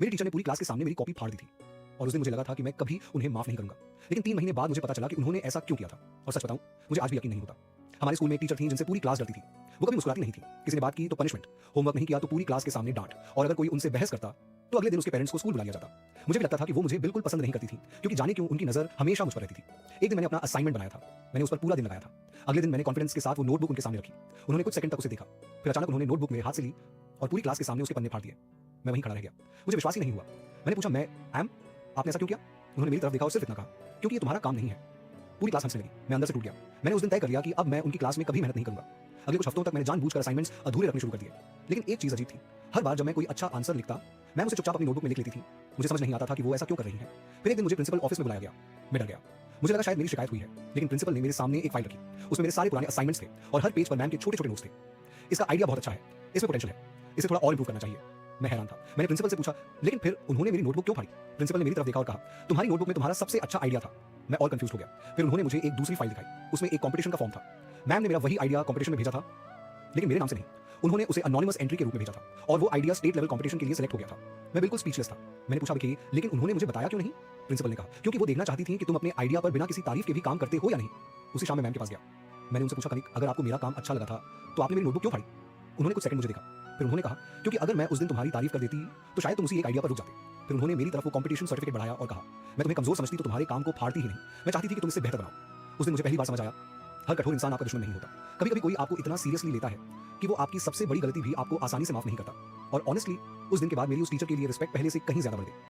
मेरे टीचर ने पूरी क्लास के सामने मेरी कॉपी फाड़ दी थी और उस दिन मुझे लगा था कि मैं कभी उन्हें माफ नहीं करूंगा। लेकिन 3 महीने बाद मुझे पता चला कि उन्होंने ऐसा क्यों किया था। और सच बताऊं, मुझे आज भी यकीन नहीं होता। हमारे स्कूल में एक टीचर थी जिनसे पूरी क्लास डरती थी। वो कभी मुस्कुराती नहीं थी। किसी ने बात की तो पनिशमेंट, होमवर्क नहीं किया तो पूरी क्लास के सामने डांट, और अगर कोई उनसे बहस करता तो अगले दिन उसके पेरेंट्स को स्कूल बुला लिया जाता। मुझे भी लगता था कि वो मुझे बिल्कुल पसंद नहीं करती थी, क्योंकि जाने क्यों उनकी नजर हमेशा मुझ पर रहती थी। एक दिन मैंने अपना असाइनमेंट बनाया था। मैंने उस पर पूरा दिन लगाया था। अगले दिन मैंने कॉन्फिडेंस के साथ वो नोटबुक उनके सामने रखी। उन्होंने कुछ सेकंड तक उसे देखा, फिर अचानक उन्होंने नोटबुक मेरे हाथ से ली और पूरी क्लास के सामने उसके पन्ने फाड़ दिए। मैं वहीं खड़ा रह गया। मुझे विश्वास ही नहीं हुआ। मैंने पूछा, मैं आपने ऐसा क्यों किया? उन्होंने मेरी तरफ देखा और सिर्फ इतना कहा, क्योंकि ये तुम्हारा काम नहीं है। पूरी क्लास हंसने लगी। मैं अंदर से टूट गया। मैंने उस दिन तय कर लिया कि अब मैं उनकी क्लास में कभी मेहनत नहीं करूंगा। अगले कुछ हफ्तों तक मैंने जानबूझकर असाइनमेंट्स अधूरे रखने शुरू कर दिए। लेकिन एक चीज अजीब थी, हर बार जब मैं कोई अच्छा आंसर लिखता, मैम उसे चुपचाप अपनी नोटबुक में लिख लेती थी। मुझे समझ नहीं आता था कि वो ऐसा क्यों कर रही है। फिर एक दिन मुझे प्रिंसिपल ऑफिस में बुलाया गया। मैं डर गया। मुझे लगा शायद मेरी शिकायत हुई है, लेकिन प्रिंसिपल ने मेरे सामने एक फाइल रखी। उसमें मेरे सारे पुराने असाइनमेंट्स थे और हर पेज पर मैम के छोटे छोटे नोट्स थे। इसका आइडिया बहुत अच्छा है, इसमें पोटेंशियल है, इसे थोड़ा और इंप्रूव करना चाहिए। मैं हैरान था। मैंने प्रिंसिपल से पूछा, लेकिन फिर उन्होंने मेरी नोटबुक क्यों फाड़ी? प्रिंसिपल ने मेरी तरफ देखा और कहा, तुम्हारी नोटबुक में तुम्हारा सबसे अच्छा आइडिया था। मैं और कंफ्यूज हो गया। फिर उन्होंने मुझे एक दूसरी फाइल दिखाई। उसमें एक कंपटीशन का फॉर्म था। मैम ने मेरा वही आइडिया कंपटीशन में भेजा था, लेकिन मेरे नाम से नहीं। उन्होंने उसे अनोनिमस एंट्री के रूप में भेजा था और वो आइडिया स्टेट लेवल कंपटीशन के लिए सिलेक्ट हो गया था। मैं बिल्कुल स्पीचलेस था। मैंने पूछा, विकी, लेकिन उन्होंने मुझे बताया क्यों नहीं? प्रिंसिपल ने कहा, क्योंकि वो देखना चाहती थी कि तुम अपने आइडिया पर बिना किसी तारीफ के भी काम करते हो या नहीं। उसी शाम मैं मैम के पास गया। मैंने उनसे पूछा, कनिक, अगर आपको मेरा काम अच्छा लगा था तो आपने मेरी नोटबुक क्यों फाड़ी? उन्होंने कुछ सेकंड मुझे देखा, फिर उन्होंने कहा, क्योंकि अगर मैं उस दिन तुम्हारी तारीफ कर देती तो शायद तुम उसी एक आइडिया पर रुक जाते। फिर उन्होंने मेरी तरफ वो कंपटीशन सर्टिफिकेट बढ़ाया और कहा, मैं तुम्हें कमजोर समझती तो तुम्हारे काम को फाड़ती ही नहीं। मैं चाहती थी कि तुम इससे बेहतर बनाओ। उस दिन मुझे पहली बार समझ आया, हर कठोर इंसान आपका दुश्मन नहीं होता। कभी कभी कोई आपको इतना सीरियसली लेता है कि वो आपकी सबसे बड़ी गलती भी आपको आसानी से माफ नहीं करता। और ऑनेस्टली उस दिन के बाद मेरी उस टीचर के लिए रिस्पेक्ट पहले से कहीं ज्यादा बढ़ गई।